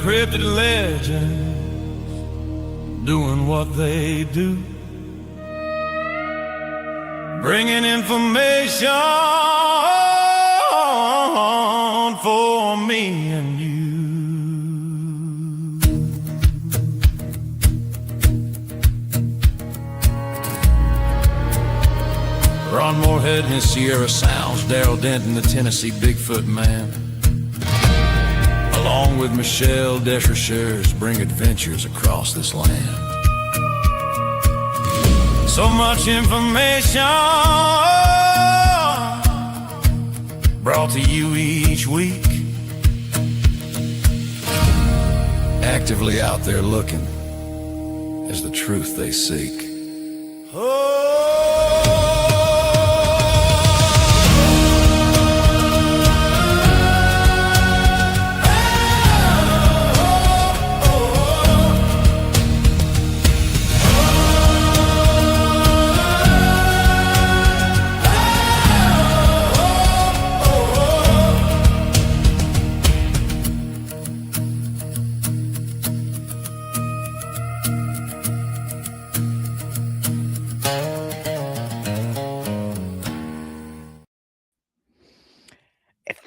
Cryptid legends doing what they do, bringing information for me and you. Ron Morehead and his Sierra Sounds, Darrell Denton, the Tennessee Bigfoot Man, along with Michelle Desrochers, bring adventures across this land. So much information brought to you each week, actively out there looking as the truth they seek.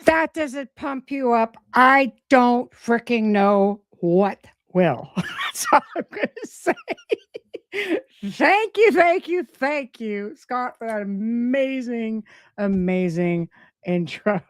That doesn't pump you up, I don't freaking know what will. That's all I'm going to say. Thank you, Scott, for that amazing intro.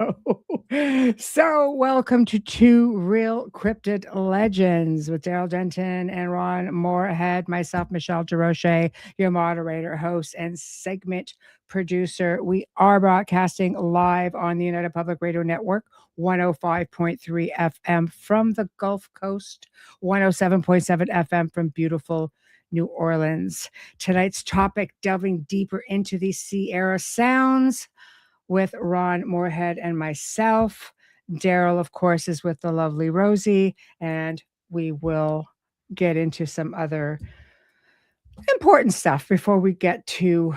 So, welcome to Two Real Cryptid Legends with Darrell Denton and Ron Morehead. Myself, Michelle Desrochers, your moderator, host, and segment producer. We are broadcasting live on the United Public Radio Network, 105.3 FM from the Gulf Coast, 107.7 FM from beautiful New Orleans. Tonight's topic, delving deeper into the Sierra Sounds with Ron Morehead and myself. Darrell, of course, is with the lovely Rosie, and we will get into some other important stuff before we get to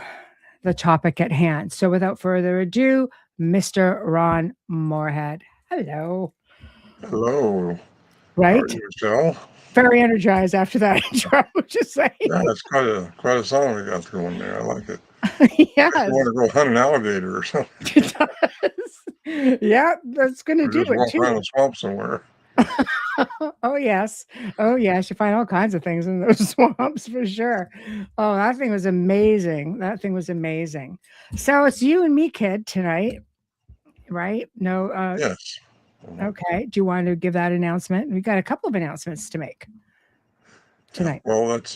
the topic at hand. So without further ado, Mr. Ron Morehead. Hello. Hello. Right? How are you, Michelle? Very energized after that intro, would you say? Yeah, it's quite a song we got going there. I like it. Yes. I want to go hunt an alligator or something. It does. Yeah, that's going to do just it walk too. around the swamp somewhere. Oh yes. You find all kinds of things in those swamps for sure. Oh, that thing was amazing. So it's you and me, kid, tonight, right? No. Yes. Okay. Do you want to give that announcement? We got a couple of announcements to make tonight. Well, that's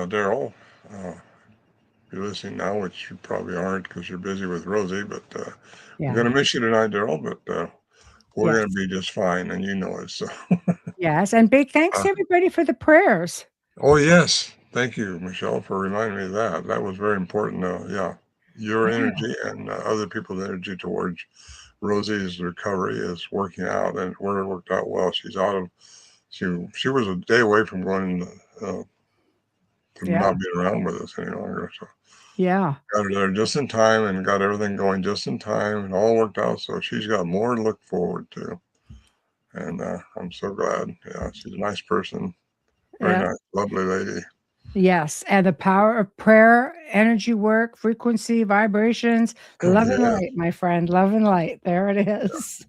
Darrell. You're listening now, which you probably aren't because you're busy with Rosie, but we're going to miss you tonight, Darrell, but we're going to be just fine, and you know it. So. Yes, and big thanks to everybody for the prayers. Oh, yes. Thank you, Michelle, for reminding me of that. That was very important. Your energy and other people's energy towards Rosie's recovery is working out, and it worked out well. She's out of, she was a day away from going to not being around with us any longer. So got her there just in time and got everything going just in time, and all worked out. So she's got more to look forward to, and I'm so glad. Yeah, she's a nice person, very nice, lovely lady. Yes, and the power of prayer, energy work, frequency, vibrations, love and light, my friend, love and light. There it is.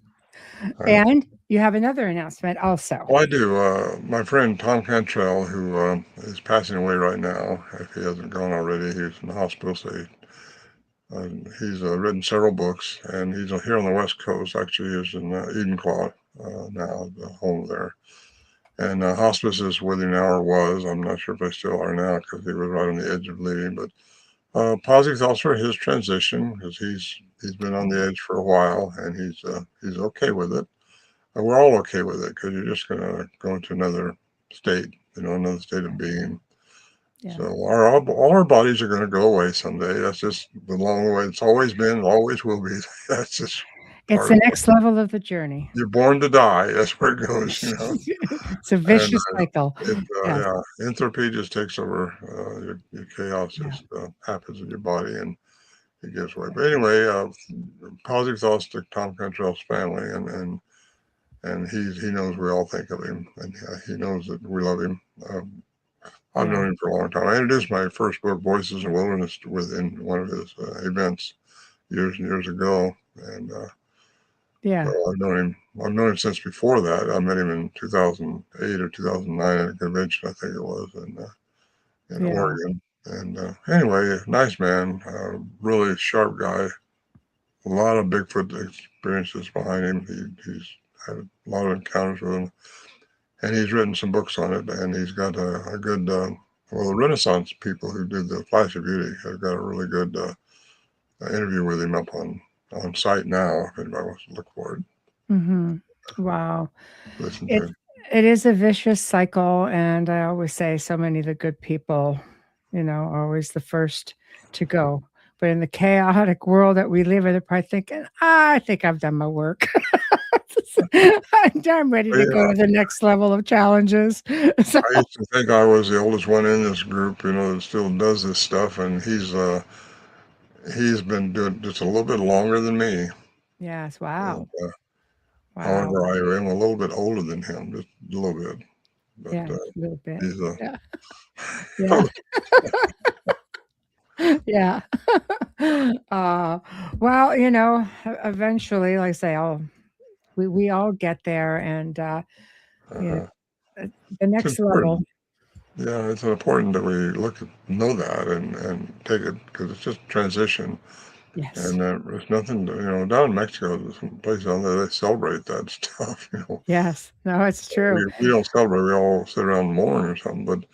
And you have another announcement also. Well, I do. My friend Tom Cantrell, who is passing away right now, if he hasn't gone already, he's in the hospital. So he's written several books, and he's here on the West Coast. Actually, he's in Edenclaw now, the home there. And hospice is with him now, or was. I'm not sure if they still are now because he was right on the edge of leaving. But positive thoughts for his transition, because he's been on the edge for a while, and he's okay with it. We're all okay with it because you're just going to go into another state, another state of being. Yeah. So all our bodies are going to go away someday. That's just the long way. It's always been, always will be. That's just. It's the next level of the journey. You're born to die. That's where it goes. It's a vicious cycle. Entropy just takes over. Your chaos just happens in your body, and it gives way. But anyway, positive thoughts to Tom Cantrell's family, and and he knows we all think of him, and he knows that we love him. I've Yeah. known him for a long time. I introduced my first book, Voices in the Wilderness, within one of his events years and years ago, and Yeah. so I've known him. I've known him since before that. I met him in 2008 or 2009 at a convention, I think it was, in Yeah. Oregon. And anyway, nice man, really sharp guy. A lot of Bigfoot experiences behind him. He's had a lot of encounters with him, and he's written some books on it. And he's got a good, well, the Renaissance people who did the Flash of Beauty have got a really good interview with him up on site now. If anybody wants to look for it, Wow. listen to It it. it is a vicious cycle, and I always say so many of the good people, are always the first to go. But in the chaotic world that we live in, they're probably thinking, I think I've done my work. I'm ready to go Yeah, to the next level of challenges. So, I used to think I was the oldest one in this group, that still does this stuff, and he's been doing just a little bit longer than me. yes, And, wow. Wow. however, I am a little bit older than him, just a little bit. But Yeah, a little bit. he's Yeah. Yeah. Yeah. Well, eventually, like I say, we all get there, and you know, uh, the it's next level. important. Yeah, it's important that we know that and take it because it's just transition. Yes. And there's nothing, down in Mexico, there's some place down there, they celebrate that stuff. Yes. No, it's true. We don't celebrate, we all sit around and mourn or something, but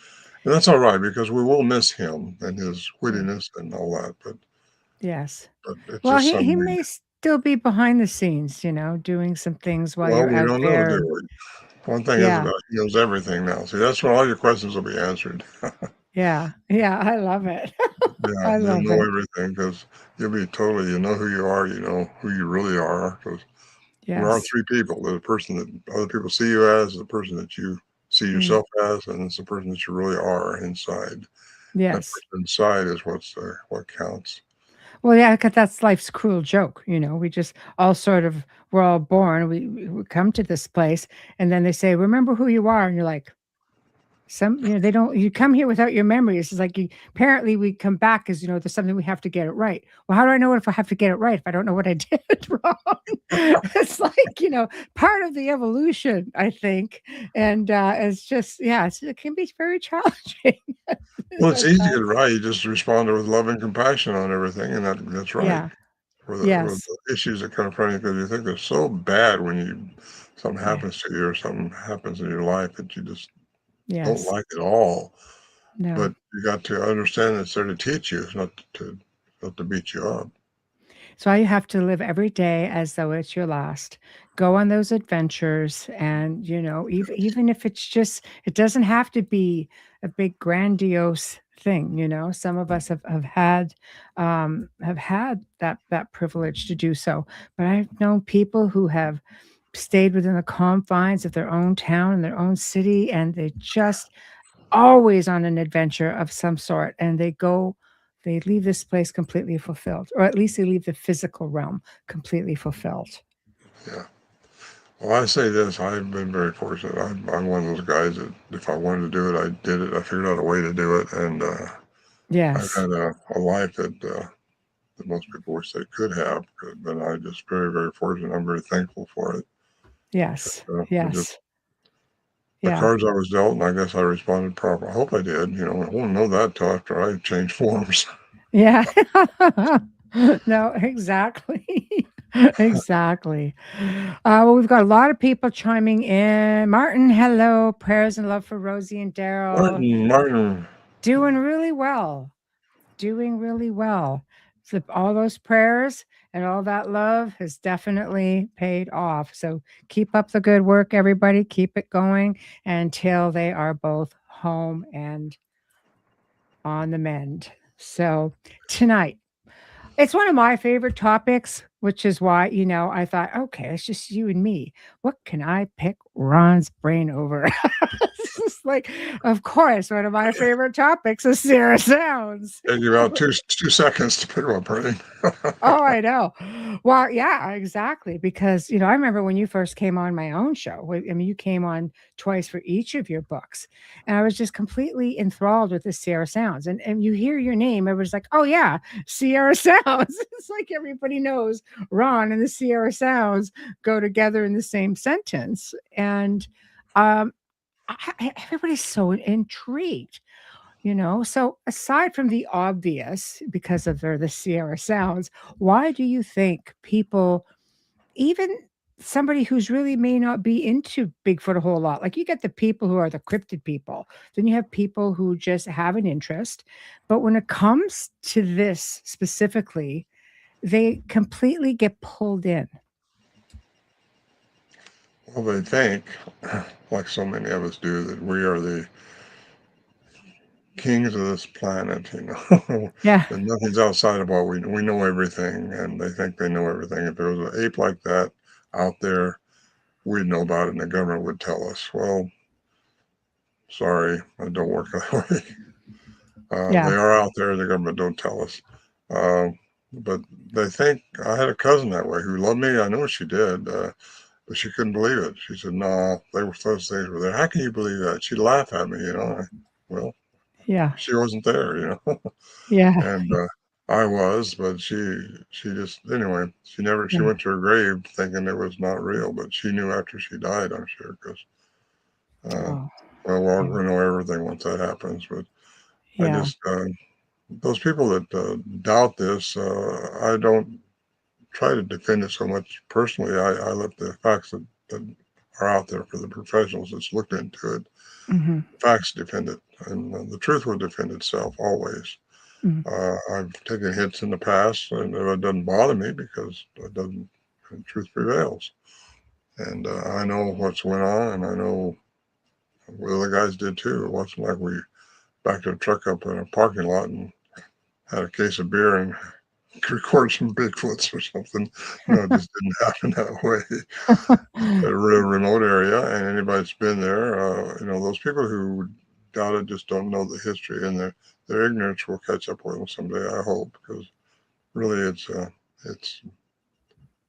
and that's all right because we will miss him and his Yeah. wittiness and all that. Yes. But it's Well, just he something. may still be behind the scenes, doing some things while Well, you're we out don't know, there. do we? One thing is Yeah. about he knows everything now. See, that's when all your questions will be answered. Yeah. Yeah. I love it. Yeah, I you'll love know it. everything because you know who you are, you know who you really are. Because we are Yes. three people: the person that other people see you as, the person that you see Mm. yourself as, and it's the person that you really are inside. That Yes. person inside is what counts. Well, yeah, 'cause that's life's cruel joke, we just all we're all born, we come to this place, and then they say, "Remember who you are," and you're like, they don't you come here without your memories. It's like apparently we come back as, there's something we have to get it right. Well, how do I know if I have to get it right if I don't know what I did wrong? It's like, part of the evolution, I think. And it's just, yeah, it can be very challenging. Well, it's At easy to times. right. You just respond with love and compassion on everything, and that's right. Yeah. For Yes. the issues that confront you because you think they're so bad when something Yeah. happens to you or something happens in your life that you just don't Yes. like at all. No. But you got to understand it's there to teach you, it's not to beat you up. So you have to live every day as though it's your last. Go on those adventures, and even if it's just, it doesn't have to be a big grandiose thing. Some of us have had that privilege to do so. But I've known people who have stayed within the confines of their own town and their own city, and they just always on an adventure of some sort, and they leave this place completely fulfilled, or at least they leave the physical realm completely fulfilled. Yeah. Well, I say this, I've been very fortunate. I'm one of those guys that if I wanted to do it, I did it. I figured out a way to do it, and I've Yes. had a life that most people wish they could have, but I'm just very, very fortunate. I'm very thankful for it. Yes. It just Yes. the Yeah. cards I was dealt, and I guess I responded properly. I hope I did. I won't know that till after I change forms. Yeah. No, exactly. Exactly. Well, we've got a lot of people chiming in. Martin, hello. Prayers and love for Rosie and Darrell. Martin, Doing really well. Doing really well. So all those prayers and all that love has definitely paid off. So keep up the good work, everybody. Keep it going until they are both home and on the mend. So tonight, it's one of my favorite topics, which is why, I thought, okay, it's just you and me. What can I pick Ron's brain over? It's just like, of course, one of my favorite topics is Sarah Sounds. take you about 2 seconds to pick my brain. Oh, I know. Well, yeah, exactly. Because, I remember when you first came on my own show. I mean, you came on twice for each of your books. And I was just completely enthralled with the Sierra Sounds. And you hear your name, everybody's like, oh, yeah, Sierra Sounds. It's like everybody knows Ron and the Sierra Sounds go together in the same sentence. And um, everybody's so intrigued. So aside from the obvious, because of the Sierra Sounds, why do you think people, even somebody who's really may not be into Bigfoot a whole lot, like you get the people who are the cryptid people, then you have people who just have an interest, but when it comes to this specifically, they completely get pulled in. Well, they think, like so many of us do, that we are the kings of this planet, Yeah. that nothing's outside of what we know everything, and they think they know everything. If there was an ape like that out there, we'd know about it, and the government would tell us. Well, sorry, it don't work that way. Yeah. They are out there. The government don't tell us. Uh, but they think I had a cousin that way who loved me. I know she did, but she couldn't believe it. She said, "No, those things were there. How can you believe that?" She'd laugh at me, Well, Yeah. she wasn't there. Yeah. And I was, but she just anyway. She Yeah. went to her grave thinking it was not real, but she knew after she died. I'm sure because Oh, well, we're yeah. going to know everything once that happens. But I Yeah. just those people that doubt this, I don't try to defend it so much personally. I let the facts that are out there for the professionals that's looked into it. Hmm. Facts defend it, and the truth will defend itself always. Hmm. I've taken hits in the past, and it doesn't bother me because it doesn't. The truth prevails, and I know what's went on, and I know what other guys did too. It wasn't like we backed a truck up in a parking lot and had a case of beer and record some Bigfoots or something. No, it just didn't happen that way. A real remote area, and anybody that's been there, those people who doubt it just don't know the history, and their ignorance will catch up with them someday. I hope, because really, it's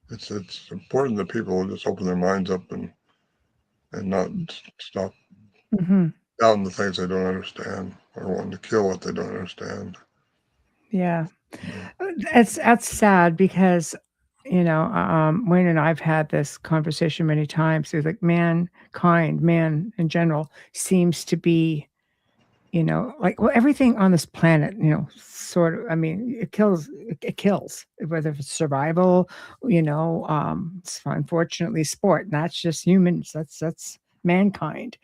it's important that people just open their minds up and not stop Hmm. doubting the things they don't understand or wanting to kill what they don't understand. Yeah. Mm. That's sad because, Wayne and I've had this conversation many times. It's like mankind, man in general, seems to be, like well, everything on this planet, sort of. I mean, it kills, whether it's survival, unfortunately sport. And that's just humans. That's mankind.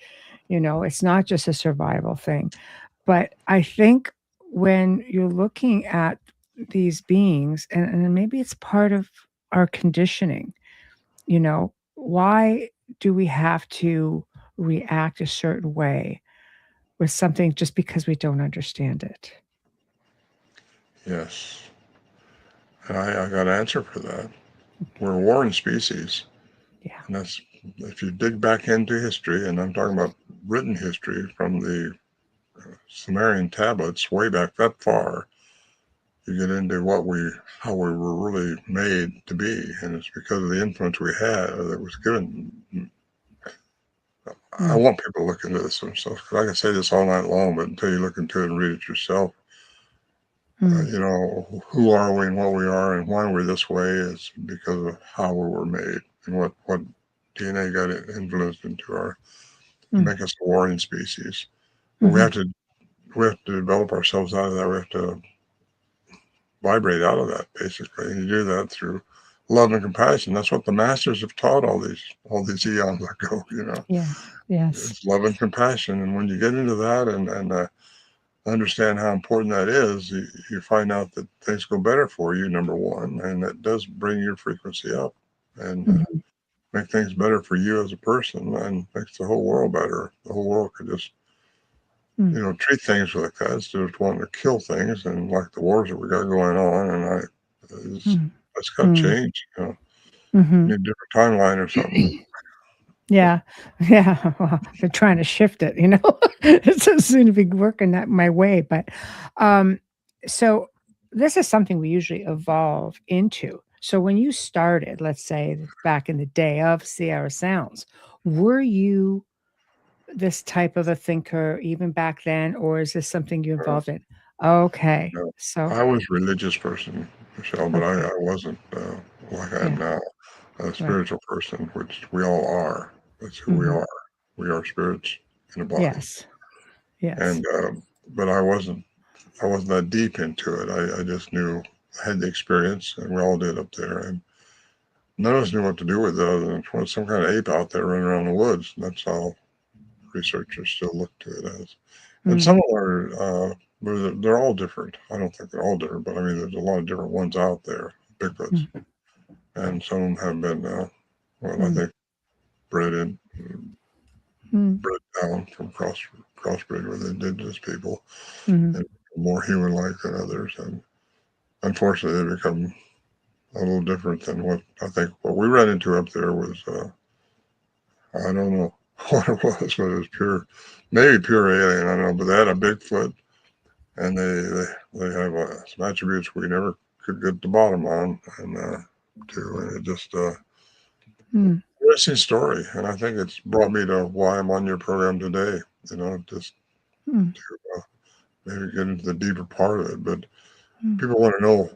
It's not just a survival thing. But I think when you're looking at these beings, and maybe it's part of our conditioning, why do we have to react a certain way with something just because we don't understand it? Yes, and I got an answer for that. We're a warring species, Yeah. and that's if you dig back into history, and I'm talking about written history from the Sumerian tablets way back that far. You get into how we were really made to be, and it's because of the influence we had that was given. I Mm, want people to look into this themselves because I can say this all night long, but until you look into it and read it yourself, mm, who are we and what we are and why we're this way is because of how we were made and what DNA got influenced into our to mm, make us a warring species. But mhm, we have to develop ourselves out of that. We have to vibrate out of that basically, and you do that through love and compassion. That's what the masters have taught all these eons ago. yes, yes. It's love and compassion, and when you get into that and understand how important that is, you find out that things go better for you, number one, and that does bring your frequency up and Mhm, make things better for you as a person and makes the whole world better. The whole world could just, mm, treat things like that instead of wanting to kill things and like the wars that we got going on. And mm, that's got to mm, change. mhm. Need a different timeline or something. Yeah, yeah. Well, they're trying to shift it, It doesn't seem to be working that my way. But um, so this is something we usually evolve into. So when you started, let's say back in the day of Sierra Sounds, were you this type of a thinker even back then, or is this something you Uh, involved in? Okay. no, So, I was a religious person, Michelle, but okay. I wasn't like I am Yeah. now, a Right. spiritual person, which we all are. That's who we Hmm. are. We are spirits in a body, Yes. Yes. and but I wasn't that deep into it. I just knew I had the experience, and we all did up there, and none of us knew what to do with it other than well, some kind of ape out there running around the woods. And that's how researchers still look to it as. And Mm, some of them are, they're all different. I don't think they're all different, but I mean, there's a lot of different ones out there, Bigfoots. mm, And some of them have been, well, I mm, think bred in, mm, bred down from crossbreed with indigenous people mhm, and more human-like than others. And unfortunately, they become a little different than what I think what we ran into up there was, I don't know what it was, but it was pure, maybe pure alien. I don't know, but they had a Bigfoot, and they have some attributes we never could get the bottom on, and too, and it just mm, interesting story, and I think it's brought me to why I'm on your program today. You know, just mm, to maybe get into the deeper part of it, but mm, people want to know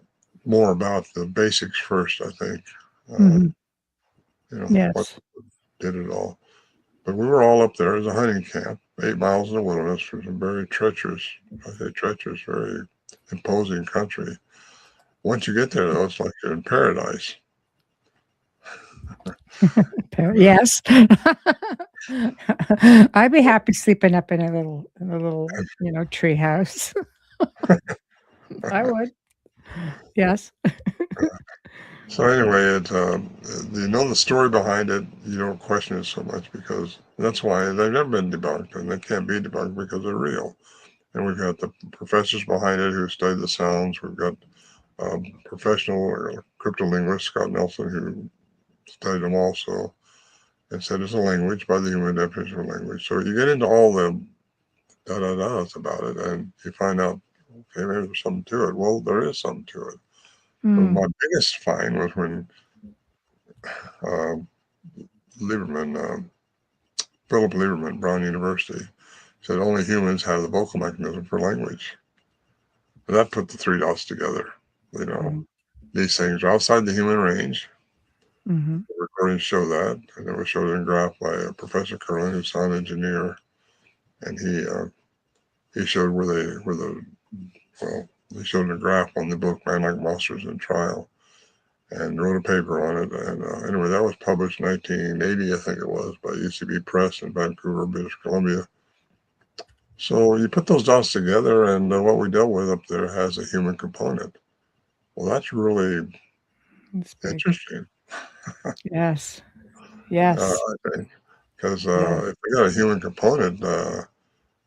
more about the basics first. I think, mhm. you know, what Yes. did it all. But we were all up there as a hunting camp, 8 miles in the wilderness through some very treacherous, I say treacherous, very imposing country. Once you get there, though, it's like you're in paradise. Uh, Yes. I'd be happy sleeping up in a little, tree house. I would. Yes. so anyway, you know the story behind it. You don't question it so much because that's why they've never been debunked, and they can't be debunked because they're real. And we've got the professors behind it who studied the sounds. We've got professional cryptolinguist Scott Nelson who studied them also and said it's a language by the human definition of language. So you get into all the da-da-da's about it, and you find out, okay, maybe there's something to it. Well, there is something to it. But Mm, my biggest find was when uh, Lieberman, Philip Lieberman, Brown University, said only humans have the vocal mechanism for language. And that put the three dots together. You know, mm, these things are outside the human range. mhm, The recordings show that, and it was showed in a graph by Professor Curlin, who's a sound engineer, and he showed where the well, they showed a graph on the book Man Like Monsters in Trial and wrote a paper on it. And anyway, that was published in 1980, I think it was, by UCB Press in Vancouver, British Columbia. So you put those dots together, and what we dealt with up there has a human component. Well, that's really it's big. interesting, Yes. Yes. I think, because Yeah. if we got a human component,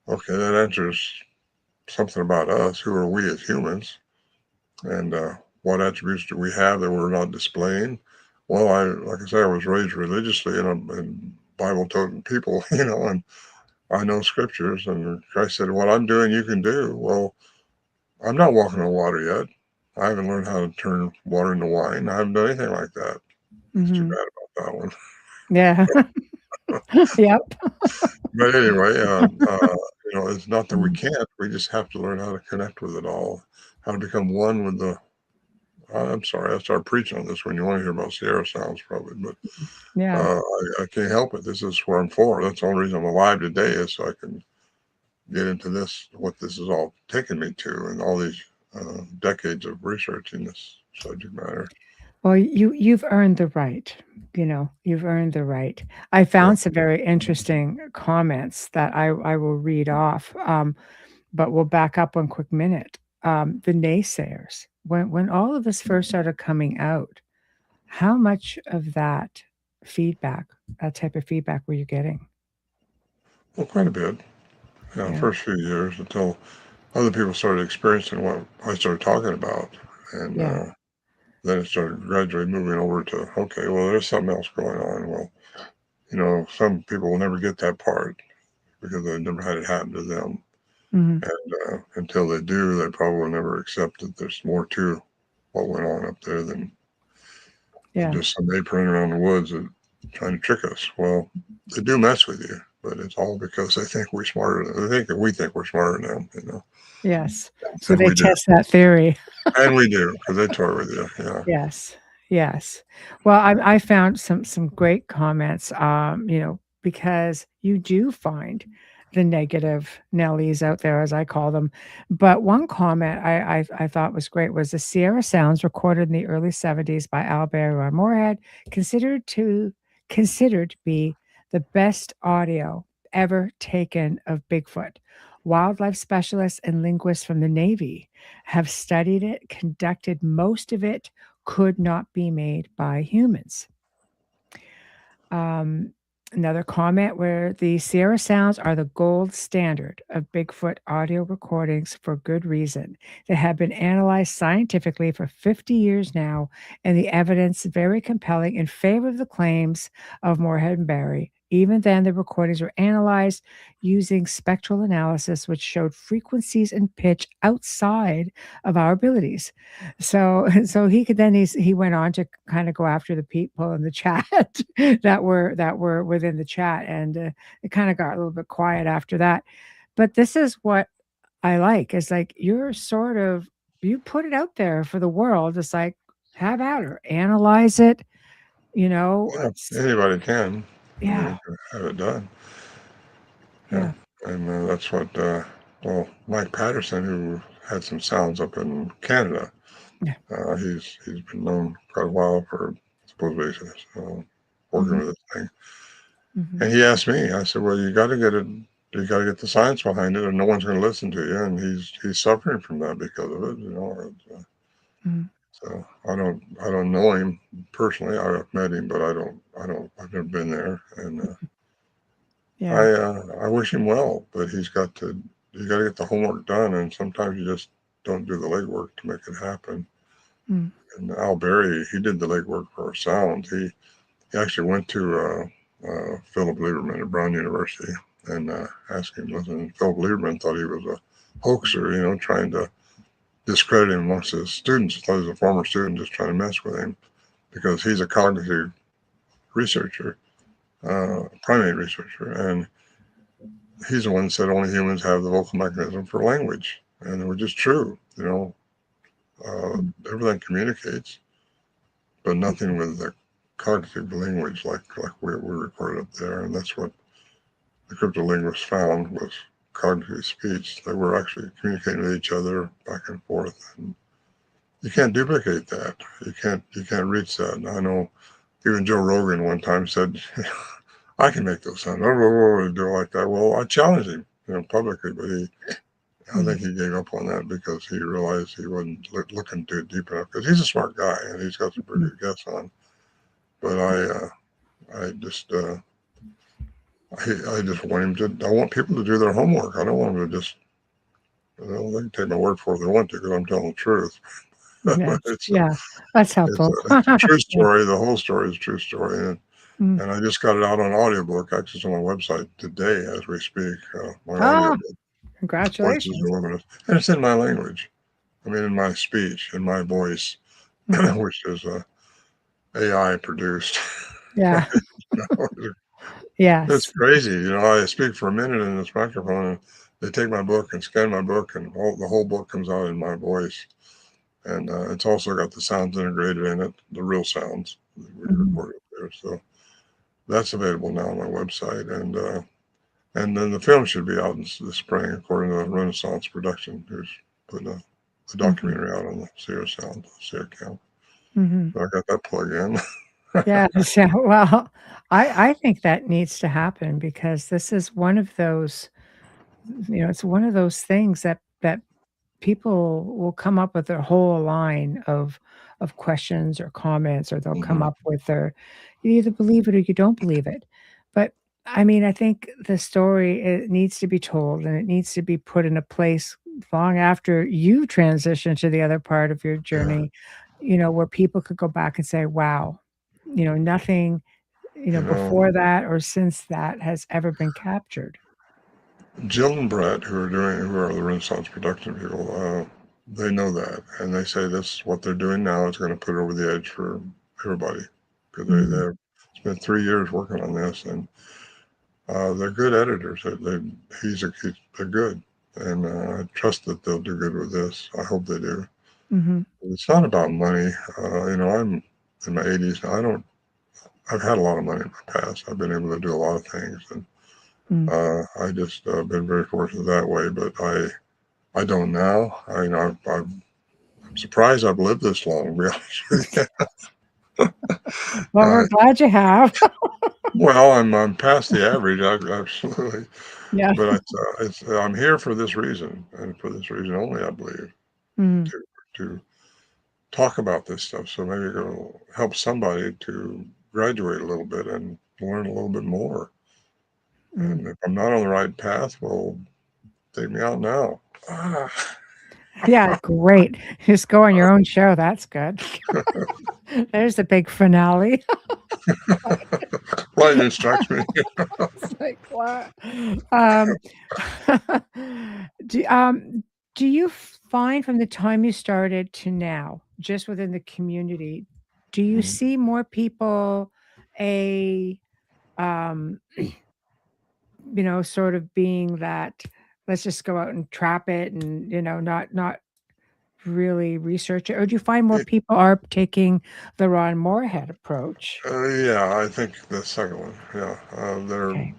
okay, that answers something about us. Who are we as humans? And what attributes do we have that we're not displaying? Well, like I say, I was raised religiously and Bible-toting people, you know, and I know scriptures. And Christ said, "What I'm doing, you can do." Well, I'm not walking on water yet. I haven't learned how to turn water into wine. I haven't done anything like that. It's too Mhm. bad about that one. Yeah. Yep. But anyway, you know, it's not that we Mm. can't. We just have to learn how to connect with it all, how to become one with the. I'm sorry, I started preaching on this when you want to hear about Sierra sounds, probably, but Yeah. I can't help it. This is where I'm for. That's the only reason I'm alive today is so I can get into this, what this is all taking me to, and all these decades of researching this subject matter. Well, you've earned the right. You've earned the right. I Yeah. found some very interesting comments that I will read off, but we'll back up one quick minute. The naysayers, when all of this first started coming out, how much of that type of feedback were you getting? Well, quite a bit. Yeah, Yeah. first few years until other people started experiencing what I started talking about, and Yeah. then it started gradually moving over to okay, well, there's something else going on. Well, you know, some people will never get that part because they've never had it happen to them. Mhm. And until they do, they probably will never accept that there's more to what went on up there than Yeah. just some ape running around the woods and trying to trick us. Well, they do mess with you, but it's all because they think we're smarter. They think that we think we're smarter than them, Yes. So and they we do, test that theory. and we do because they toy with you. Yeah, Yes. Yes. Well, I found some great comments, because you do find the negative Nellies out there, as I call them. But one comment I thought was great was the Sierra sounds recorded in the early 70s by Ron Morehead, considered to be the best audio ever taken of Bigfoot. Wildlife specialists and linguists from the Navy have studied it, conducted most of it could not be made by humans. Um, Another comment where the Sierra sounds are the gold standard of Bigfoot audio recordings for good reason. They have been analyzed scientifically for 50 years now, and the evidence very compelling in favor of the claims of Morehead and Barry. Even then, the recordings were analyzed using spectral analysis, which showed frequencies and pitch outside of our abilities. So so he went on to kind of go after the people in the chat that were within the chat, and it kind of got a little bit quiet after that. But this is what I like is like you put it out there for the world. It's like have at her, analyze it. yeah. It's Anybody can. I yeah, mean, have it done. Yeah, yeah, and that's what. Well, Mike Patterson, who had some sounds up in Canada, yeah. he's been known quite a while for supposedly working Hmm. with this thing. Hmm. And he asked me. I said, "Well, you got to get it. You got to get the science behind it, or no one's going to listen to you." And he's suffering from that because of it. Hmm. So I don't know him personally. I've met him, but I've never been there. And Yeah. I wish him well, but you got to get the homework done, and sometimes you just don't do the legwork to make it happen. Mm. And Al Berry, he did the legwork for our sound. He actually went to Philip Lieberman at Brown University and asked him. Listen, Philip Lieberman thought he was a hoaxer, trying to discredit him amongst his students. He thought he was a former student just trying to mess with him because he's a cognitive researcher, primate researcher, and he's the one that said only humans have the vocal mechanism for language, and which is true. Everything communicates, but nothing with the cognitive language like we recorded up there, and that's what the cryptolinguists found was cognitive speech. They were actually communicating with each other back and forth, and you can't duplicate that. You can't reach that. And I know even Joe Rogan one time said, "I can make those sounds." Do it like that. Well, I challenged him, publicly, but I Mm. think he gave up on that because he realized he wasn't looking too deep enough. Because he's a smart guy and he's got some pretty Mm. good guests on. But I just want him to. I want people to do their homework. I don't want them to just. They can take my word for it if they want to, because I'm telling the truth. But Yes. Yeah. That's it's helpful. a true Yeah. story. The whole story is a true story, Mm. and I just got it out on audiobook. Actually, it's on my website today as we speak. My Ah, audiobook, Voices congratulations. of Wilderness, and it's in my language. I mean, in my speech, in my voice, Mhm. which is AI produced. Yeah. It's Yes. crazy. I speak for a minute in this microphone, and they take my book and scan my book, and the whole book comes out in my voice. And it's also got the sounds integrated in it, the real sounds that we Mhm. recorded there. So that's available now on my website. And then the film should be out in the spring, according to Renaissance Production, who's putting a Mhm. documentary out on the Sierra Sound, Sierra Count. Mhm. So I got that plug in. Yes. Yeah. Well, I think that needs to happen because this is one of those, it's one of those things that people will come up with their whole line of questions or comments, or they'll come Hmm. up with their you either believe it or you don't believe it. But I mean, I think the story it needs to be told and it needs to be put in a place long after you transition to the other part of your Yeah. journey, where people could go back and say, wow, nothing, You know, before that or since that has ever been captured. Jill and Brett, who are the Renaissance production people, they know that, and they say this what they're doing now is going to put it over the edge for everybody because they've spent 3 years working on this, and they're good editors. They're good, and I trust that they'll do good with this. I hope they do. Mm-hmm. It's not about money. I'm in my 80s now. I've had a lot of money in my past. I've been able to do a lot of things, and I just been very fortunate that way. But I don't now. I'm surprised I've lived this long. To be honest with you. Well, we're glad you have. Well, I'm past the average, absolutely. Yeah. But I'm here for this reason, and for this reason only, I believe, Mm. to talk about this stuff. So maybe it'll help somebody to graduate a little bit and learn a little bit more. And if I'm not on the right path, well, take me out now. Yeah, great. Just go on your own show. That's good. There's the big finale. Lightning strikes me. It's like what? Um, do you find from the time you started to now, just within the community, do you see more people um, sort of being that let's just go out and trap it and not really research it, or do you find more people are taking the Ron Morehead approach? Yeah, I think the second one. Yeah, Okay.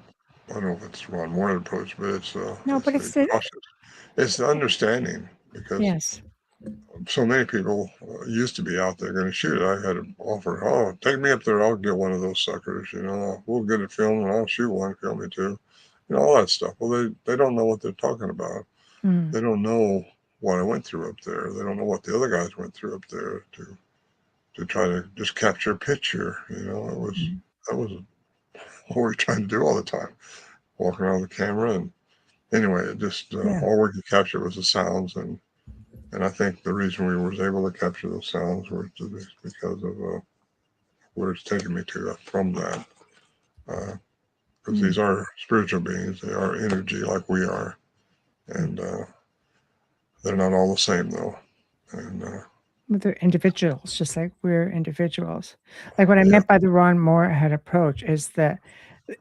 I don't know if it's Ron Morehead approach, but No, it's but the it's the cautious. It's the understanding because yes. so many people used to be out there going to shoot. I had an offer, oh, take me up there. I'll get one of those suckers. We'll get it filmed and I'll shoot one. Film me too. All that stuff. Well, they don't know what they're talking about. Mm. They don't know what I went through up there. They don't know what the other guys went through up there to try to just capture a picture. That was what we were trying to do all the time, walking around with the camera. And anyway, it just Yeah. all we could capture was the sounds, and I think the reason we was able to capture those sounds was because of where it's taken me to from that. Because these are spiritual beings, they are energy like we are, and they're not all the same though. And They're individuals, just like we're individuals. Like what I meant by the Ron Morehead approach is that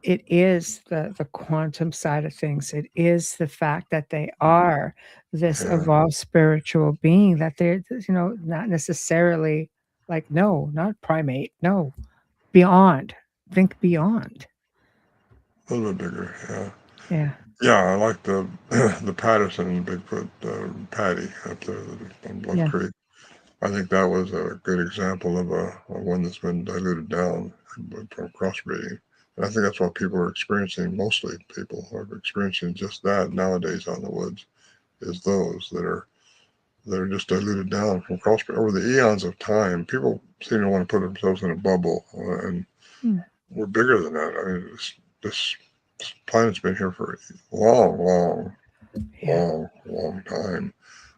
it is the quantum side of things. It is the fact that they are this evolved spiritual being, that they're, not necessarily like, no, not primate, no, beyond. Think beyond. a little bit bigger, yeah. Yeah. Yeah, I like the the Patterson Bigfoot Patty up there on Bluff Yeah. Creek. I think that was a good example of one that's been diluted down from crossbreeding. And I think that's what people are experiencing. Mostly people are experiencing just that nowadays out in the woods, is those that are just diluted down from crossbreeding over the eons of time. People seem to want to put themselves in a bubble, and we're bigger than that. I mean, this planet's been here for a long, long time.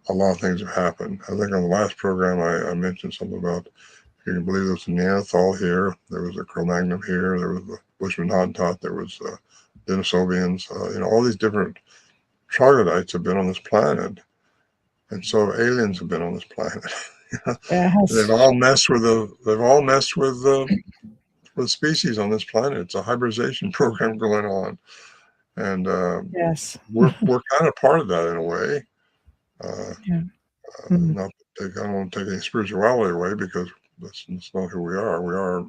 A lot of things have happened. I think on the last program I mentioned something about, if you can believe, there was a Neanderthal here, there was a Cro-Magnon here, there was a Bushman Hottentot, there was Denisovians, all these different troglodytes have been on this planet, and so aliens have been on this planet. They've all messed with species on this planet. It's a hybridization program going on, and Yes. we're kind of part of that in a way. Yeah. Not I don't want to take any spirituality away because that's not who we are. We are,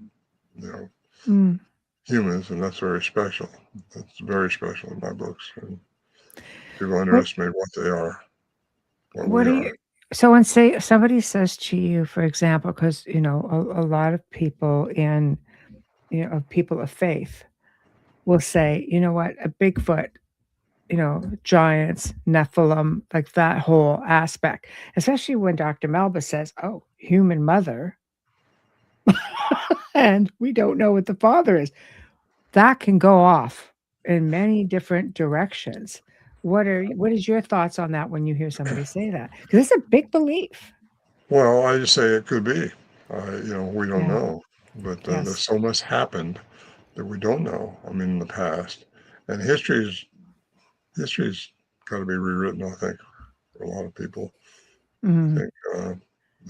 humans, and that's very special. That's very special in my books. And people underestimate what they are, what What we do are. you so when say somebody says to you, for example, because a lot of people people of faith will say, you know what, a Bigfoot, giants, Nephilim, like that whole aspect, especially when Dr. Melba says, oh, human mother, and we don't know what the father is. That can go off in many different directions. What is your thoughts on that when you hear somebody say that? Because it's a big belief. Well, I just say it could be. We don't Yeah. know, but there's Yes. so much happened that we don't know. I mean, in the past, and history is history's got to be rewritten, I think, for a lot of people. I Mm, think,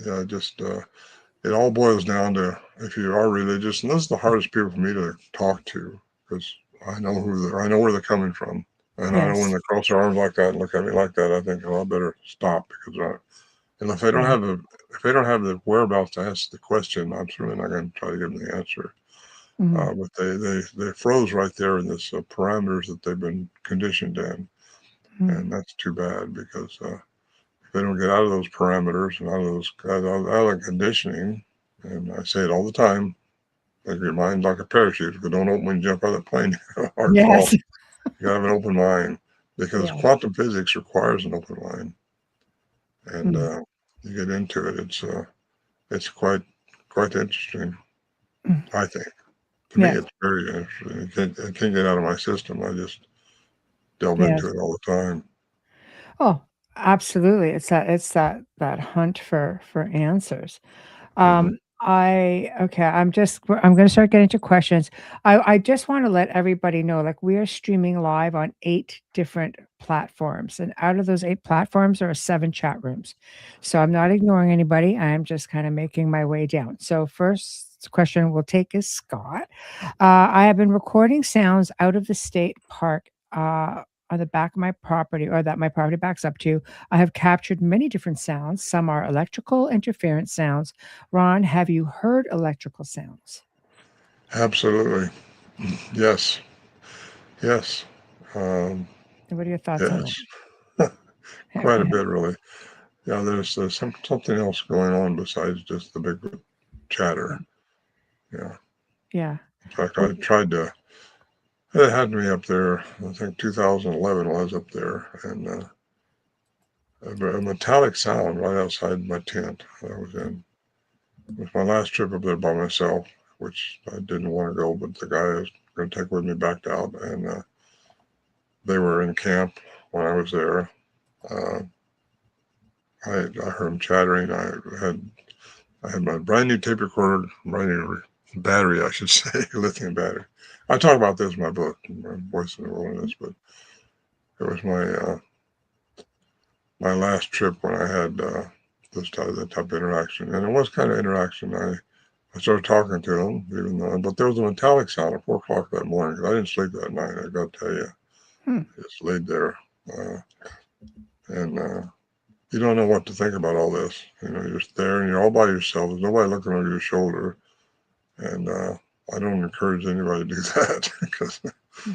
yeah, just it all boils down to if you are religious, and this is the hardest people for me to talk to because I know where they're coming from, and I know when yes. they cross their arms like that and look at me like that, I think, oh, I better stop because and Yeah. if they don't have the whereabouts to ask the question, I'm certainly not going to try to give them the answer. Mm, But they froze right there in this parameters that they've been conditioned in, mm, and that's too bad because if they don't get out of those parameters and out of the conditioning, and I say it all the time, make your mind like a parachute. If you don't open when you jump out of the plane, hard fall. yes. You gotta have an open mind because Yeah. quantum physics requires an open mind, and Mm, you get into it. It's quite interesting. mm, I think to me, yes. it's very interesting. I can't get out of my system. I just delve Yes. into it all the time. Oh, absolutely. It's that hunt for answers. Hmm. I'm gonna start getting to questions. I just want to let everybody know, like we are streaming live on 8 different platforms, and out of those 8 platforms, there are 7 chat rooms. So I'm not ignoring anybody. I am just kind of making my way down. So first question we'll take is Scott. I have been recording sounds out of the state park on the back of my property, or that my property backs up to. I have captured many different sounds. Some are electrical interference sounds. Ron, have you heard electrical sounds? Absolutely, yes, yes, um, And what are your thoughts on that? yes, Yeah, quite go a ahead. bit really. Yeah, there's something else going on besides just the big Yeah. chatter. Yeah. Yeah. In fact, Well, I tried to. It had me up there. I think 2011 was up there, and a metallic sound right outside my tent that I was in. It was my last trip up there by myself, which I didn't want to go, but the guy I was going to take with me backed out, and they were in camp when I was there. Uh, I heard them chattering. Had I had my brand new tape recorder, brand new battery, I should say, lithium battery. I talk about this in my book, my Voice in the Wilderness, but it was my last trip when I had that type of interaction, and it was kind of interaction. I started talking to them, even though, but there was a metallic sound at 4 o'clock that morning. 'Cause I didn't sleep that night. I got to tell you, hmm, I just laid there, uh, and you don't know what to think about all this. You're just there, and you're all by yourself. There's nobody looking over your shoulder, and I don't encourage anybody to do that because hmm.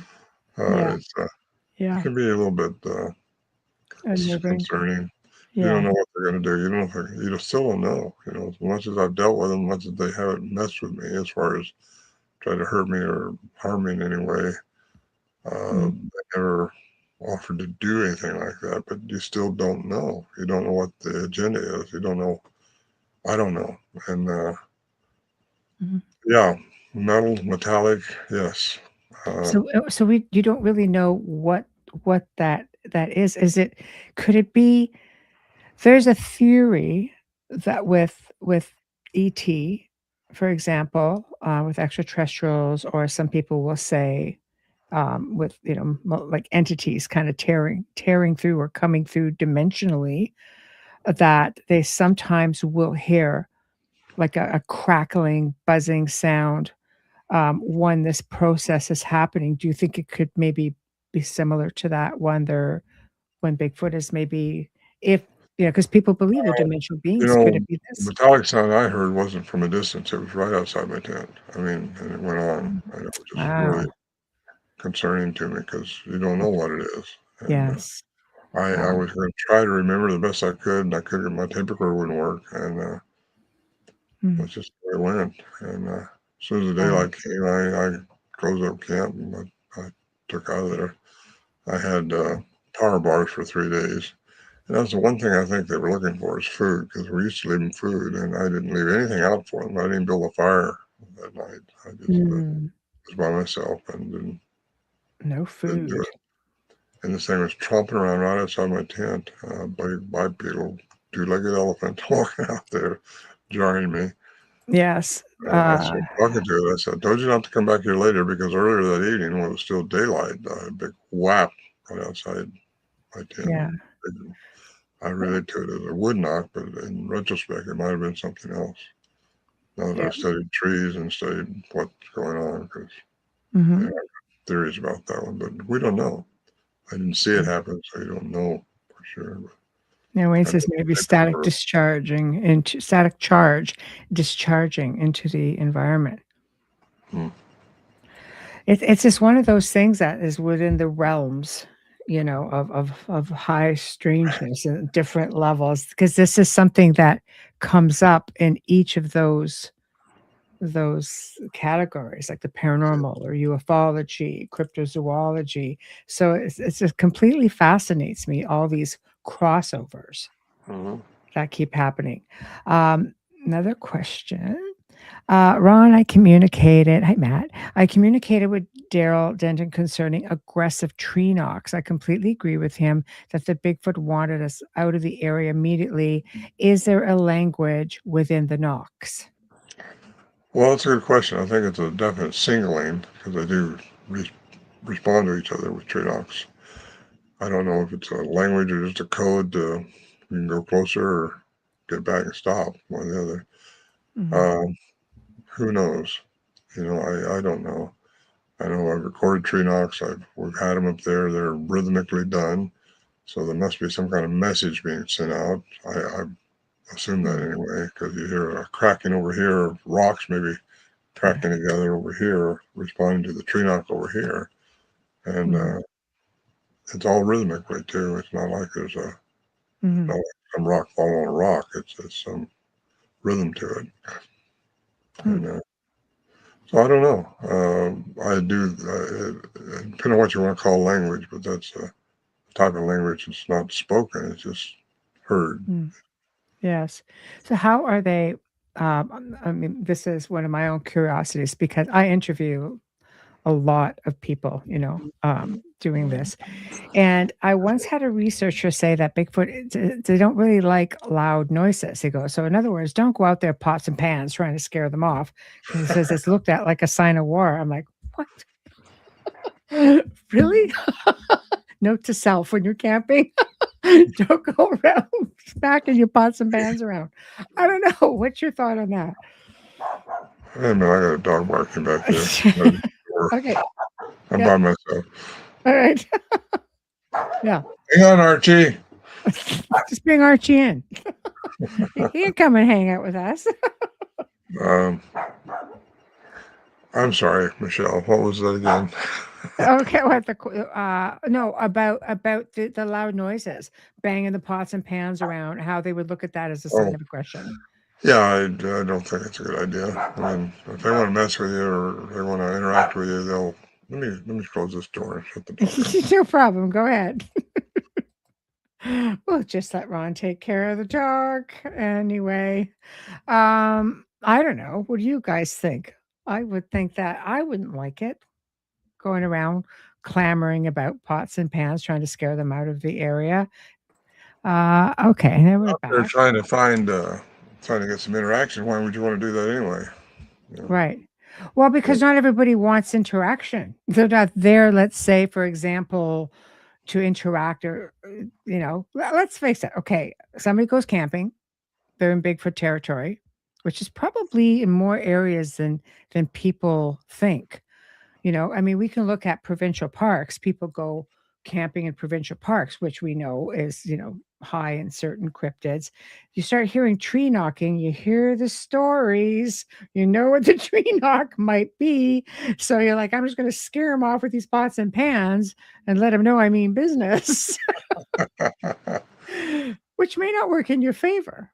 Yeah. it Yeah. can be a little bit Unnerving. concerning. You don't Yeah. know what they're going to do. You don't know you still don't know. As much as I've dealt with them, as much as they haven't messed with me as far as try to hurt me or harm me in any way. Mm, They never offered to do anything like that, but you still don't know. You don't know what the agenda is. You don't know. I don't know. And mhm. yeah, metal, metallic, yes. Uh, So we you don't really know what that is. Could it be there's a theory that with ET, for example, with extraterrestrials, or some people will say, with like entities kind of tearing through or coming through dimensionally, that they sometimes will hear like a crackling, buzzing sound when this process is happening. Do you think it could maybe be similar to that when Bigfoot is maybe if because people believe they're dimensional you beings. Could know, it be the this? metallic sound I heard wasn't from a distance. It was right outside my tent. I mean, and it went on, Mm. and it was just really Wow. concerning to me because you don't know Okay. what it is. And Yes. I Wow. was going to try to remember the best I could, and I couldn't. My tape recorder wouldn't work, and Mm. that's just the way it went. And as soon as the Wow. daylight came, I closed up camp and I took out of there. I had power bars for 3 days. And that's the one thing I think they were looking for is food because we're used to leaving food, and I didn't leave anything out for them. I didn't build a fire that night. I just Mm. was by myself and No didn't do food. it. And this thing was tromping around right outside my tent, bipedal, two-legged elephant walking out there, jarring me. Yes. And I started talking to it. I said, "I told you not to come back here later because earlier that evening when it was still daylight, a big whap right outside my tent. Yeah. I relate to it as a wood knock, but in retrospect, it might have been something else. Now that Yeah. I've studied trees and studied what's going on, because Hmm. I've got theories about that one, but we don't know. I didn't see it happen, so you don't know for sure. But Now, Wayne I says bet maybe they static prefer it. static charge discharging into the environment. Hmm. It's just one of those things that is within the realms, of high strangeness and different levels. Because this is something that comes up in each of those categories, like the paranormal or ufology, cryptozoology. So it's just completely fascinates me, all these crossovers Mhm. that keep happening. Another question. Ron, hi, Matt. I communicated with Darrell Denton concerning aggressive tree knocks. I completely agree with him that the Bigfoot wanted us out of the area immediately. Is there a language within the knocks? Well, that's a good question. I think it's a definite singling because they do re- respond to each other with tree knocks. I don't know if it's a language or just a code to you can go closer or get back and stop, one or the other. Mhm. Um, who knows? I don't know. I know I've recorded tree knocks. We've had them up there. They're rhythmically done, so there must be some kind of message being sent out. I assume that Mm. anyway, because you hear a cracking over here, rocks maybe cracking together over here, responding to the tree knock over here, and Mhm. it's all rhythmically too. It's not like there's not Mhm. like some rock falling on a rock. It's some rhythm to it, Hmm. and so I don't know. I do depending on what you want to call language, but that's a type of language that's not spoken. It's just heard. Mm. Yes. So how are they? I mean, this is one of my own curiosities because I interview a lot of people, doing this. And I once had a researcher say that Bigfoot, they don't really like loud noises. He goes, so in other words, don't go out there pots and pans trying to scare them off because he says it's looked at like a sign of war. I'm like, what? Really? Note to self when you're camping. Don't go around smacking your pots and pans around. I don't know. What's your thought on that? Hey man, I got a dog barking back there. Or Okay. I'm Yeah. by myself. All right. Yeah. Hang on, Archie. Just bring Archie in. He can come and hang out with us. Um, I'm sorry, Michelle. What was that again? Okay, what no, about the loud noises, banging the pots and pans around, how they would look at that as a Oh, sign of aggression. yeah, I don't think it's a good idea. I mean, if they want to mess with you or they want to interact with you, they'll let me close this door and shut the dog up. No problem, go ahead. We'll just let Ron take care of the dog anyway. I don't know, what do you guys think? I would think that I wouldn't like it, going around clamoring about pots and pans, trying to scare them out of the area. Okay, now we're They're back. trying to get some interaction. Why would you want to do that anyway? You know, Right. Well, but because not everybody wants interaction. They're not there, let's say, for example, to interact or, let's face it. Okay, somebody goes camping, they're in Bigfoot territory, which is probably in more areas than people think. I mean, we can look at provincial parks. People go camping in provincial parks, which we know is, high in certain cryptids. You start hearing tree knocking, you hear the stories, you know what the tree knock might be. So you're like, I'm just going to scare them off with these pots and pans and let them know I mean business, which may not work in your favor.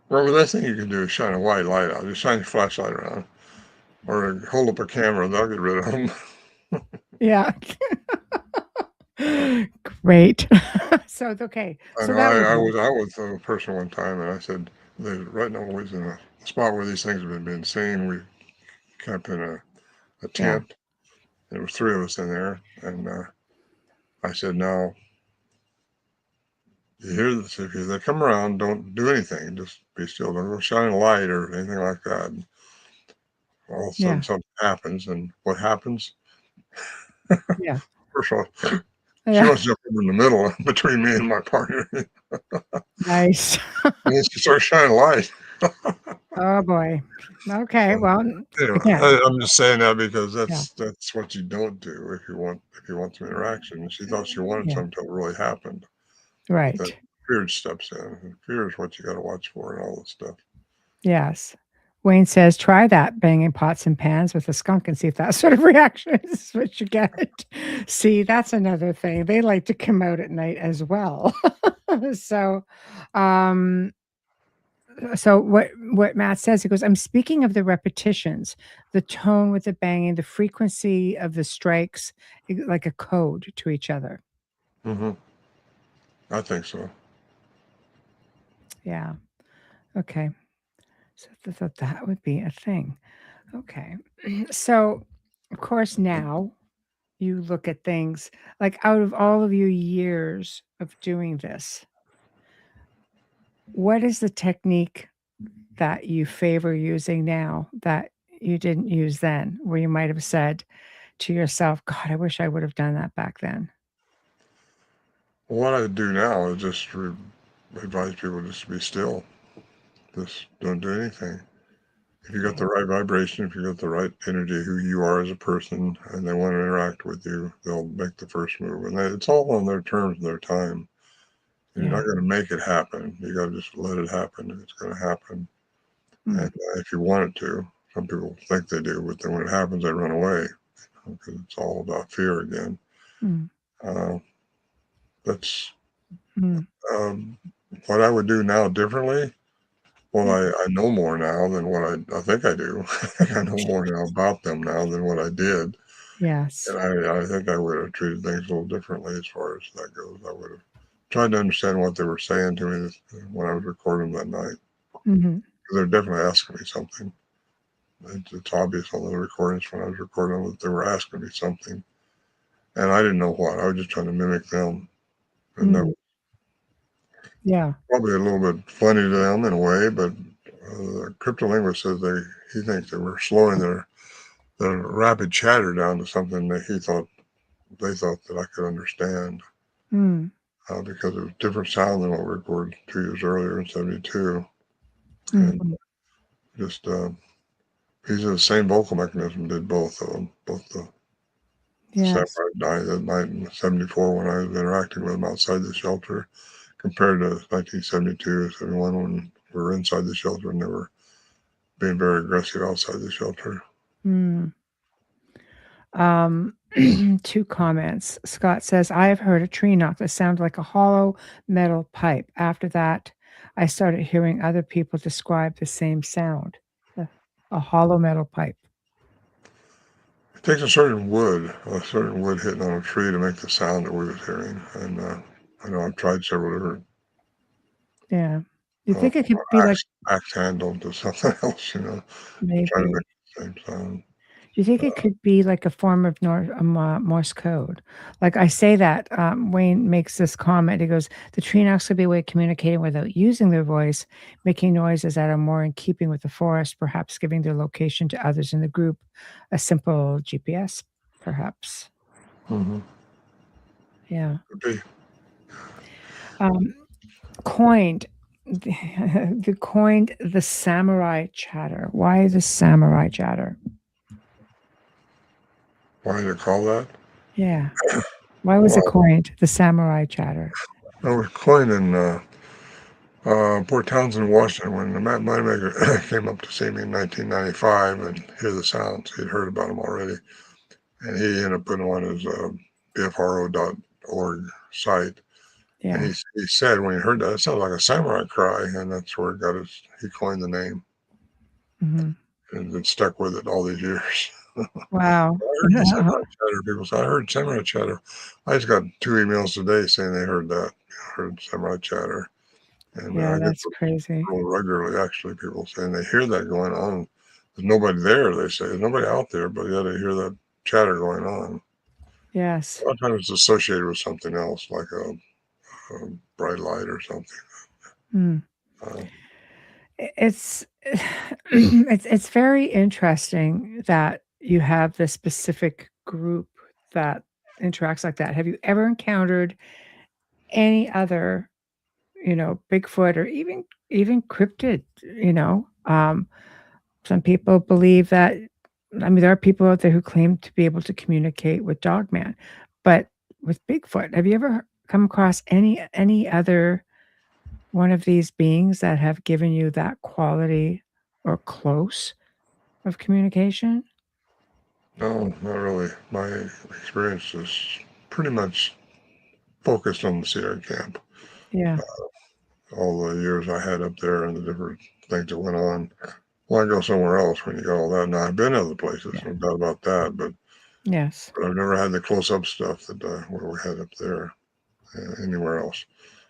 well, the best thing you can do is shine a white light out. Just shine your flashlight around, or hold up a camera. They'll get rid of them. Yeah. Uh, Great. So, okay. I So know that would I work. was out with a person one time, and I said, right now we're in a spot where these things have been being seen. We camped in a Yeah. tent. There was three of us in there, and I said, now you hear this? If they come around, don't do anything. Just be still. Don't go shine a light or anything like that. And all of a sudden, Yeah. something happens, and what happens? Yeah. First of all, She Yeah. wants to jump over in the middle between me and my partner. Nice. And then she starts shining light. Oh boy. Okay. So Well, anyway, again, I'm just saying that because yeah. that's what you don't do if you want some interaction. And she thought she wanted Yeah. some until it really happened. But then Right. fear steps in. And fear is what you got to watch for and all this stuff. Yes. Wayne says, try that banging pots and pans with a skunk and see if that sort of reaction is what you get. See, that's another thing. They like to come out at night as well. So, um, so what Matt says, he goes, I'm speaking of the repetitions, the tone with the banging, the frequency of the strikes, like a code to each other. Hmm. I think so. Yeah. Okay. So I thought that would be a thing. Okay. So, of course, now you look at things like out of all of your years of doing this, what is the technique that you favor using now that you didn't use then, where you might have said to yourself, God, I wish I would have done that back then? What I do now is just advise people just to be still. Just don't do anything. If you got Okay. the right vibration, if you got the right energy, who you are as a person, and they want to interact with you, they'll make the first move. And it's all on their terms and their time. You're Yeah. not going to make it happen. You got to just let it happen. It's going to happen. And Mm, if you want it to, some people think they do, but then when it happens, they run away because it's all about fear again. mm, Uh, that's mm. um, what I would do now differently. Well, Yeah. I know more now than what I think I do. I know more now about them now than what I did. Yes. And I think I would have treated things a little differently as far as that goes. I would have tried to understand what they were saying to me when I was recording that night. Hmm. Because they're definitely asking me something. It's obvious on the recordings when I was recording that they were asking me something. And I didn't know what. I was just trying to mimic them. And that Mm. was Yeah. probably a little bit funny to them in a way, but the cryptolinguist says he thinks they were slowing their rapid chatter down to something that they thought that I could understand. Mm. Because it was different sound than what we recorded 2 years earlier in '72, and Mhm. just using the same vocal mechanism did both of them, both the Yes. Samurai died that night in '74 when I was interacting with them outside the shelter, compared to 1972, '71 when we were inside the shelter and they were being very aggressive outside the shelter. Mm. 2 comments. Scott says, I have heard a tree knock that sounded like a hollow metal pipe. After that, I started hearing other people describe the same sound. A, a hollow metal pipe. It takes a certain wood hitting on a tree to make the sound that we was hearing, and I know I've tried several different Yeah. You think it from could be an like axe handle to something else, trying to maybe make the same sound. do you think it could be like a form of Morse code? Like I say that Wayne makes this comment. He goes, "The tree knocks could be a way of communicating without using their voice, making noises that are more in keeping with the forest, perhaps giving their location to others in the group, a simple GPS, perhaps." Mm-hmm. Yeah. Could be. Um, coined. The coined the samurai chatter. Why the samurai chatter? Why did it call that? Yeah. Why was it Well, coined the samurai chatter? I was coined in Port Townsend, Washington, when the Matt Moneymaker came up to see me in 1995 and hear the sounds. He'd heard about them already. And he ended up putting them on his bfro.org site. And Yeah. he said when he heard that, it sounded like a samurai cry. And that's where he coined the name. Mhm. And it stuck with it all these years. Wow. I heard the samurai chatter. People say, I heard samurai chatter. I just got 2 emails today saying they heard that. Heard samurai chatter. And Yeah, I get that's crazy. real regularly, actually, people saying they hear that going on. There's nobody there, they say. There's nobody out there, but yeah, they hear that chatter going on. A Yes. lot of times it's associated with something else, like a bright light or something. Mm. Uh, It's it's very interesting that you have this specific group that interacts like that. Have you ever encountered any other, Bigfoot or even cryptid, some people believe that, I mean, there are people out there who claim to be able to communicate with Dogman, but with Bigfoot, have you ever come across any other one of these beings that have given you that quality or close of communication? No, not really. My experience is pretty much focused on the Sierra camp. Yeah. All the years I had up there and the different things that went on. Well, I go somewhere else when you got all that. Now, I've been other places, Yeah. no doubt about that, Yes. but I've never had the close-up stuff that what we had up there anywhere else.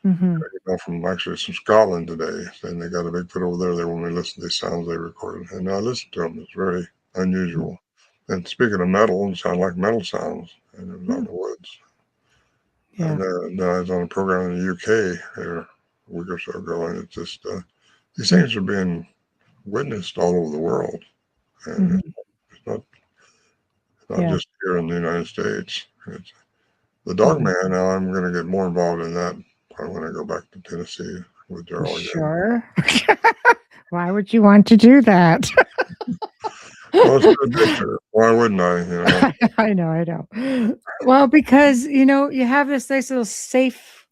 Mhm. You know, from actually from Scotland today, and they got a Bigfoot over there. They want me to listen to these sounds they recorded, and I listened to them. It's very unusual. And speaking of metal, it sounded like metal sounds, and it was out in Mm. the woods. Yeah. And then I was on a program in the UK here a week or so ago, and it's just these things are being witnessed all over the world, and Mhm. it's not Yeah. just here in the United States. It's the dog Mhm. man. Now I'm going to get more involved in that when I go back to Tennessee with Darrell again. Sure. Why would you want to do that? Well, it's an adventure. Why wouldn't I? You know. I know, I know. Well, because, you have this nice little safe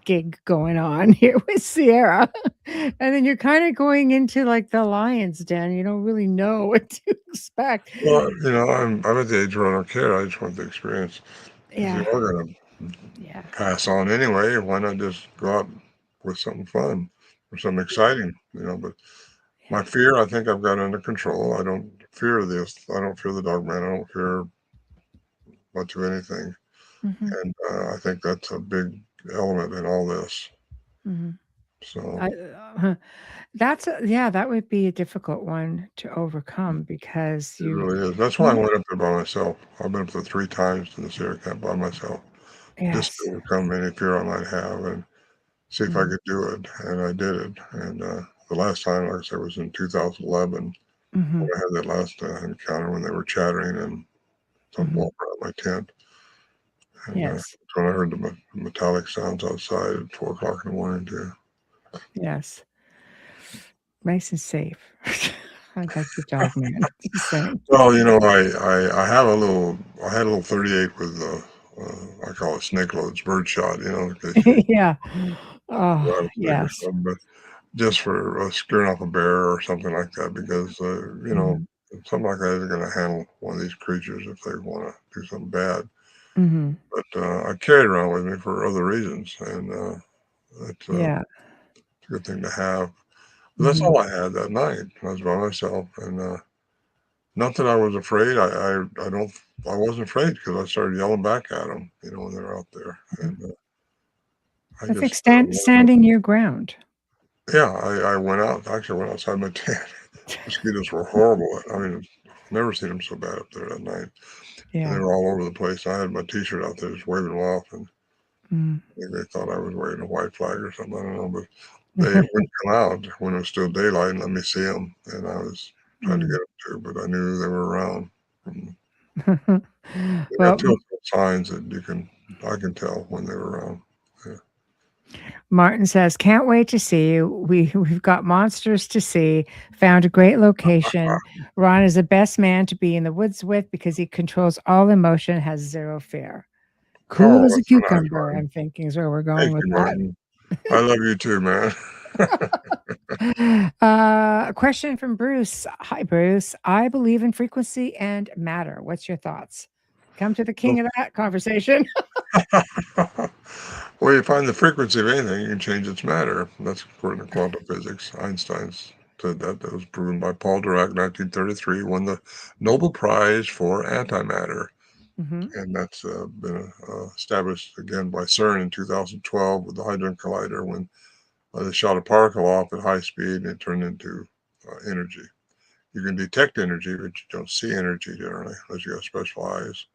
gig going on here with Sierra, and then you're kinda going into, like, the lion's den. You don't really know what to expect. Well, I'm at the age where I don't care. I just want the experience. If you Yeah, are going yeah. to pass on anyway, why not just go out with something fun or something exciting? But Yeah. my fear, I think I've got under control. I don't fear this. I don't fear the dog man. I don't fear much of anything. Mhm, And I think that's a big element in all this. mhm. So I yeah, that would be a difficult one to overcome because it you really is. That's why I you went up there by myself. I've been up there 3 times to the Sierra Camp by myself, just yes. to overcome any fear I might have and see if I Mhm, could do it. And I did it. And the last time, like I said, was in 2011 mhm, when I had that last encounter when they were chattering and something mhm. walked around my tent. And Yes, that's when I heard the metallic sounds outside at 4 o'clock in the morning, too. yes. Nice and safe. I like the dog man, just saying. Well, I have I had a little 38 with, I call it snake loads, bird shot, in case you Yeah. Oh, rattlesnake or yes. something, but just for scaring off a bear or something like that, because, Mhm, something like that isn't going to handle one of these creatures if they want to do something bad. mhm. But I carry it around with me for other reasons, and it's a Yeah. good thing to have. But that's Mhm, all I had that night. I was by myself, and not that I was afraid. I wasn't afraid because I started yelling back at them, when they're out there, mhm. and I I think just standing your ground. yeah, I went out. Actually, went outside my tent. Mosquitoes were horrible. I mean, never seen them so bad up there that night, and they Yeah. were all over the place. I had my T-shirt out there just waving them off, and Mm. I think they thought I was waving a white flag or something. I don't know, but they wouldn't come out when it was still daylight and let me see them, and I was trying to get Mm. them to, but I knew they were around. They got Well, telltale signs that I can tell when they were around. Yeah. Martin says, "Can't wait to see you. We've got monsters to see. Found a great location. Ron is the best man to be in the woods with because he controls all emotion, has zero fear. Cool Oh, as a that's so nice, cucumber, Martin. I'm thinking is where we're going Thank with you, that." Martin. I love you too, man. A question from Bruce. Hi, Bruce. I believe in frequency and matter. What's your thoughts? Come to the king of that conversation. Well, you find the frequency of anything, you can change its matter. That's according to quantum physics. Einstein's said that. That was proven by Paul Dirac, 1933, won the Nobel Prize for antimatter. Mhm, And that's been established again by CERN in 2012 with the Hadron Collider when they shot a particle off at high speed and it turned into energy. You can detect energy, but you don't see energy generally unless you have special eyes.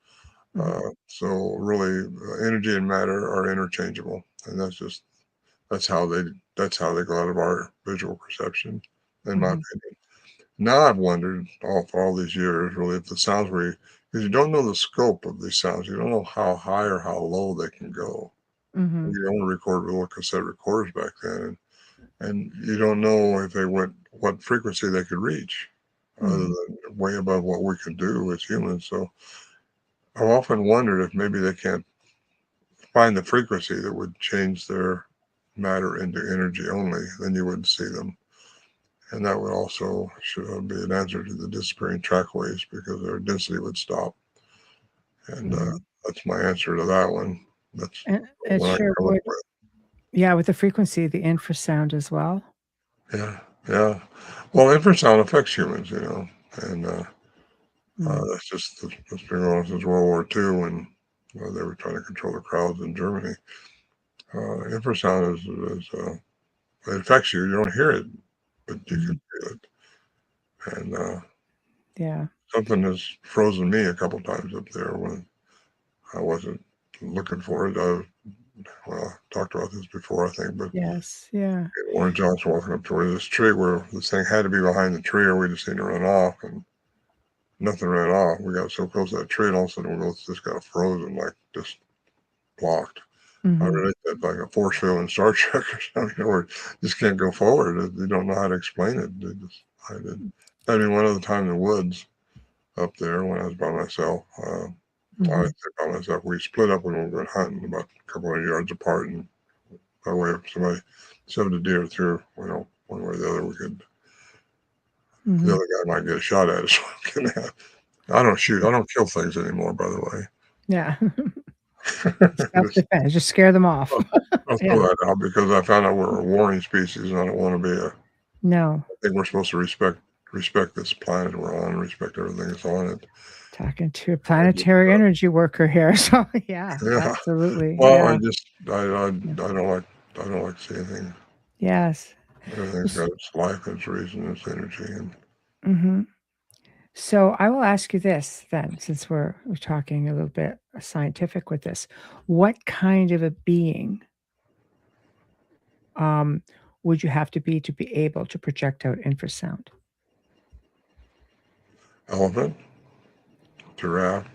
mhm, So really, energy and matter are interchangeable, and that's how they that's how they go out of our visual perception, in my mhm, opinion. Now I've wondered all for all these years, really, if the sounds we because you don't know the scope of these sounds. You don't know how high or how low they can go. Mm-hmm. You only record with little cassette recorders back then, and you don't know if they went what frequency they could reach, other Mm-hmm. than way above what we could do as humans. So I've often wondered if maybe they can't find the frequency that would change their matter into energy only, then you wouldn't see them. And that would also should be an answer to the disappearing track waves because their density would stop. And Mm-hmm. that's my answer to that one. That's And it what I sure come up would. with. Yeah, with the frequency, the infrasound as well. Yeah, yeah. Well, infrasound affects humans, and Mm. that's been going on since World War II when they were trying to control the crowds in Germany. Infrasound it affects you. You don't hear it, but you can Mhm. feel it. And Yeah. something has frozen me a couple times up there when I wasn't looking for it. I talked about this before, I think, but Yes. Yeah. Warren Johnson walking up toward this tree where this thing had to be behind the tree or we just seen it run off, and nothing ran off. We got so close to that tree, and all of a sudden we both just got frozen, like just blocked. I Mm-hmm. relate that like a force field in Star Trek or something, where you just can't go forward. You don't know how to explain it. I did. I mean, one other time in the woods up there when I was by myself. I Mm-hmm. say by myself. We split up when we were going hunting about a couple of yards apart, and by way of somebody shoved a deer through, one way or the other, the Mm-hmm. other guy might get a shot at us. I don't shoot. I don't kill things anymore, by the way. Yeah. Just, Self-defense. Just scare them off. I'll Yeah. throw that out because I found out we're a warring species, and I don't want to be No. I think we're supposed to respect this planet we're on, respect everything that's on it. Talking to a planetary energy worker here. So yeah, Yeah. absolutely. Well, Yeah. Yeah. I don't like to see anything. Yes. Everything's got its life, its reason, its energy, and Mm-hmm. So I will ask you this then, since we're talking a little bit scientific with this. What kind of a being um, would you have to be able to project out infrasound? elephant, giraffe,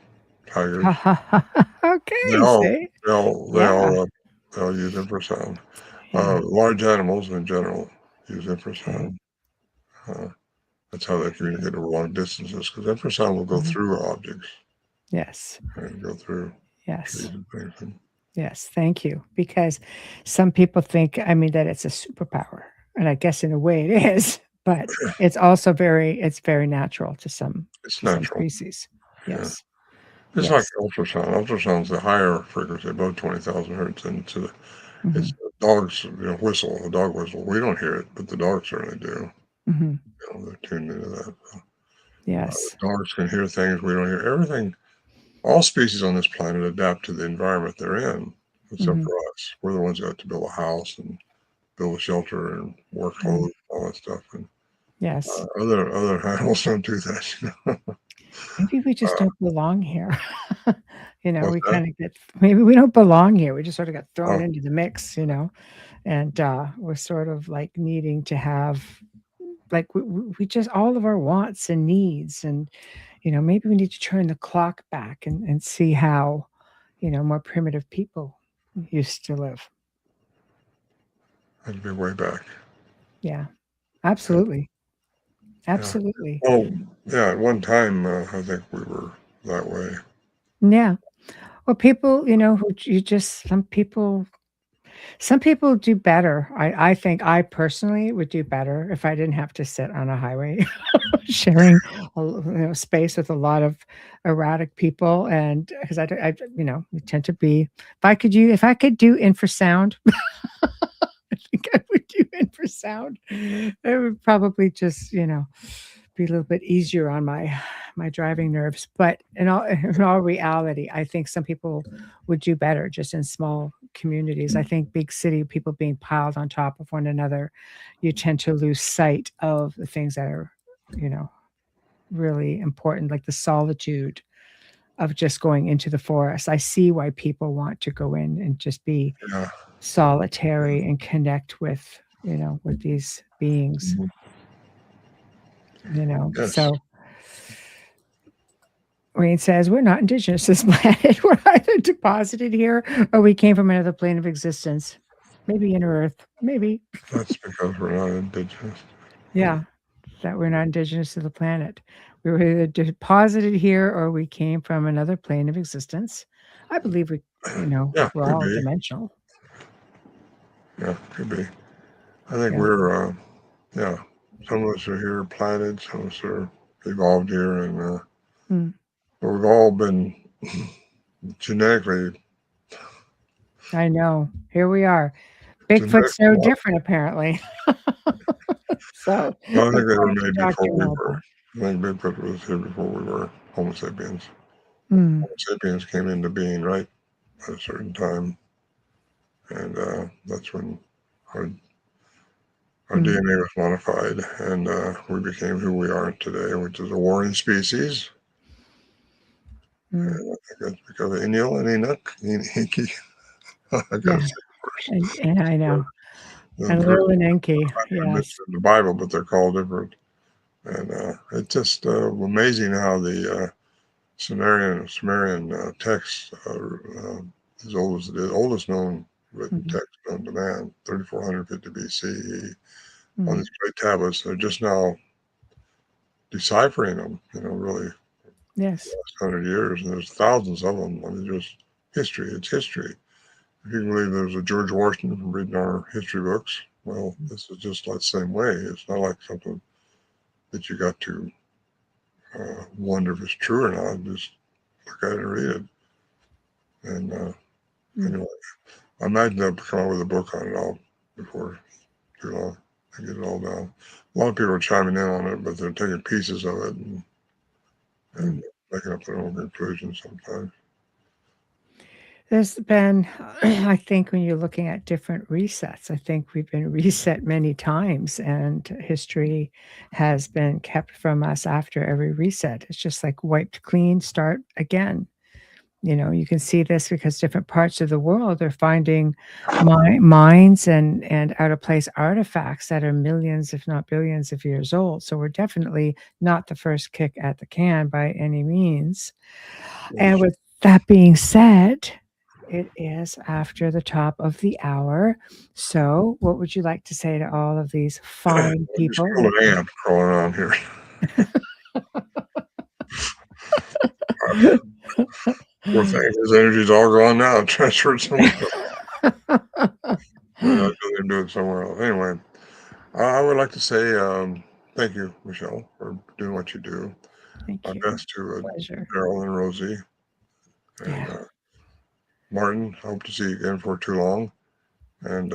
tigers. They Okay, all see? they all they Yeah. all they all use infrasound. Yeah. Large animals in general use Okay. infrasound. Uh, that's how they communicate over long distances because infrasound will go Mhm. through objects Yes. and go through trees Yes. and things. And Yes. Thank you. Because some people think, I mean, that it's a superpower. And I guess in a way it is, but it's also it's very natural it's to some natural. species. Yeah. Yes. It's like Yes. ultrasound. Ultrasound's the higher frequency, above 20,000 hertz, and it's Mhm. a dog's whistle, a dog whistle. We don't hear it, but the dogs certainly do. Mhm. They're tuned into that. Yes. Dogs can hear things we don't hear. Everything, all species on this planet adapt to the environment they're in, except Mhm. for us. We're the ones who have to build a house and build a shelter and wear Mhm. clothes, all that stuff. And Yes. other animals don't do that. Maybe we just Uh, don't belong here. what's We that? kind of maybe we don't belong here. We just sort of got thrown Oh, into the mix, and we're sort of like needing to have like we just all of our wants and needs, and maybe we need to turn the clock back and see how more primitive people used to live. that'd be way back. Yeah, Yeah. absolutely, Yeah. absolutely. Well, yeah, at one time, I think we were that way. Yeah. Well, people, who you just some people do better. I think I personally would do better if I didn't have to sit on a highway sharing space with a lot of erratic people, and because we tend to be. If I could do infrasound, I think I would do infrasound. It would probably just be a little bit easier on my driving nerves. But in all reality, I think some people would do better just in small communities. I think big city people being piled on top of one another, you tend to lose sight of the things that are, you know, really important, like the solitude of just going into the forest. I see why people want to go in and just be Yeah. solitary and connect with these beings, Mhm. Yes. So Wayne says, we're not indigenous to this planet. We're either deposited here or we came from another plane of existence. Maybe inner Earth. Maybe. That's because we're not indigenous. Yeah. That we're not indigenous to the planet. We were either deposited here or we came from another plane of existence. I believe Yeah, we're could all be. dimensional. Yeah, could be. I think Yeah. we're, yeah, some of us are here planted, some of us are evolved here, and Mm, we've all been genetically, I know. Here we are. Bigfoot's no genetically. different, apparently. So Well, I think they were according to made Dr. before we were. Melba. I think Bigfoot was here before we were Homo sapiens. Mm, Homo sapiens came into being right at a certain time, and that's when our, our mm, DNA was modified, and we became who we are today, which is a warring species. mm. And I think that's because of Enil and Enoch. Enki. I Yeah. gotta say it first. And I know. The And first Lil and Enki. time Yes. mentioned in the Bible, but they're called different. And it's just amazing how the Sumerian text as old as the oldest known written Mhm, text known to man, 3450 BCE, on mhm. these great tablets. They're just now deciphering them, really Yes. 100 years, and there's thousands of them. I mean, just history. It's history. If you can believe there's a George Washington from reading our history books, well, this is just like the same way. It's not like something that you got to wonder if it's true or not. Just look at it and read it. And Mm. anyway, I imagine they'll come out with a book on it all before too long. I get it all down. A lot of people are chiming in on it, but they're taking pieces of it and making up their own conclusions sometimes. There's been, I think, when you're looking at different resets, I think we've been reset many times, and history has been kept from us after every reset. It's just like wiped clean, start again. You can see this because different parts of the world are finding mines and out of place artifacts that are millions, if not billions of years old. So we're definitely not the first kick at the can by any means. And with that being said, it is after the top of the hour. So, what would you like to say to all of these fine I just people feel that an ant crawling around here. Poor thing, his energy's all gone now. Transferred somewhere else. But I feel him do it somewhere else. Anyway, I would like to say thank you, Michelle, for doing what you do. My Thank you. best to Pleasure. Darrell and Rosie and Yeah. Martin. I hope to see you again before too long. And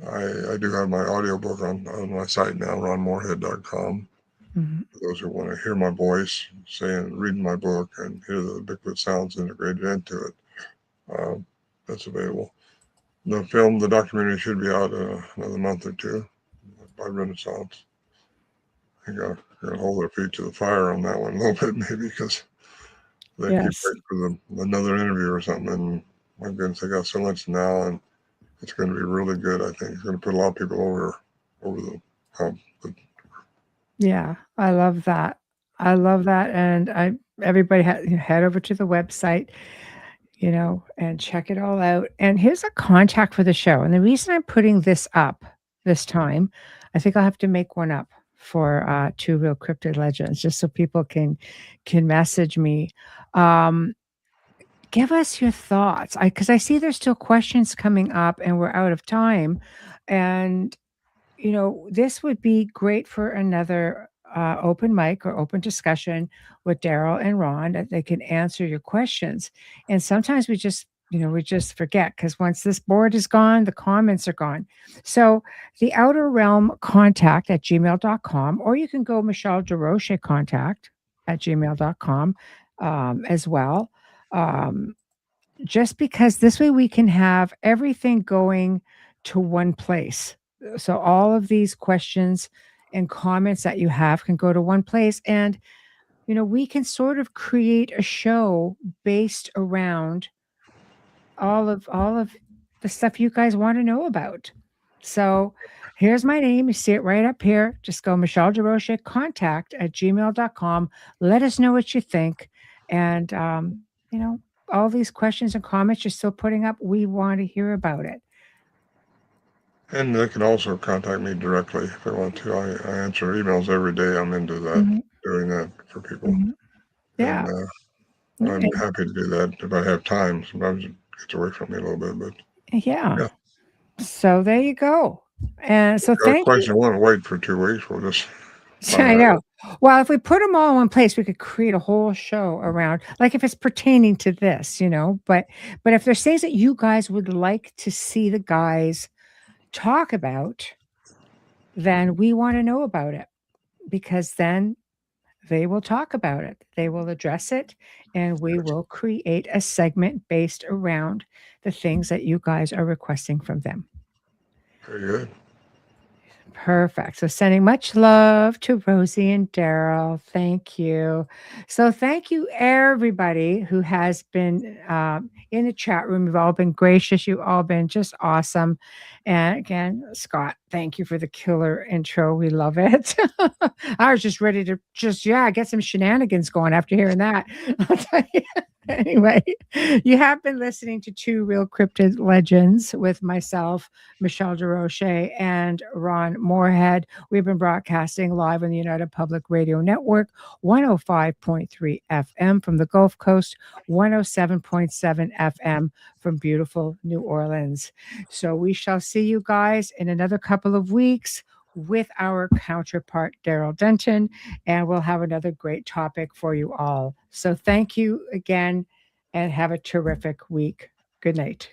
I do have my audiobook on my site now, ronmorehead.com. Mhm. For those who want to hear my voice reading my book and hear the Bigfoot sounds integrated into it, that's available. The documentary should be out another month or two by Renaissance. I think I'm going to hold their feet to the fire on that one a little bit, maybe, because they keep Yes. waiting for another interview or something. And my goodness, they got so much now, and it's going to be really good. I think it's going to put a lot of people over the hump. But Yeah, I love that. I love that, and everybody head over to the website, and check it all out. And here's a contact for the show. And the reason I'm putting this up this time, I think I'll have to make one up for Two Real Cryptid Legends, just so people can message me. Um, Give us your thoughts. Because I see there's still questions coming up, and we're out of time. And this would be great for another open mic or open discussion with Darrell and Ron that they can answer your questions. And sometimes we just forget because once this board is gone, the comments are gone. So the outer realm contact at gmail.com, or you can go Michelle Desrochers contact at gmail.com as well. Um, just because this way we can have everything going to one place. So all of these questions and comments that you have can go to one place, and we can sort of create a show based around all of the stuff you guys want to know about. So here's my name. You see it right up here. Just go Michelle Desrochers contact at gmail.com. Let us know what you think. And, all these questions and comments you're still putting up, we want to hear about it. And they can also contact me directly if they want to. I answer emails every day. I'm into that, doing that for people. Yeah. And I'm happy to do that if I have time. Sometimes it gets away from me a little bit, but yeah. So there you go. And so got a thank you. question. I want to wait for 2 weeks. We'll just. I know. Well, if we put them all in one place, we could create a whole show around, like if it's pertaining to this, But if there's things that you guys would like to see the guys talk about, then we want to know about it, because then they will talk about it. They will address it, and we will create a segment based around the things that you guys are requesting from them. Very good. Perfect. So sending much love to Rosie and Darrell. Thank you. So thank you, everybody who has been in the chat room. You've all been gracious. You've all been just awesome. And again, Scott, thank you for the killer intro. We love it. I was just ready to get some shenanigans going after hearing that. I'll tell you. Anyway, you have been listening to Two Real Cryptid Legends with myself, Michelle Desrochers, and Ron Morehead. We've been broadcasting live on the United Public Radio Network, 105.3 FM from the Gulf Coast, 107.7 FM from beautiful New Orleans. So we shall see you guys in another couple of weeks with our counterpart, Darrell Denton, and we'll have another great topic for you all. So thank you again, and have a terrific week. Good night.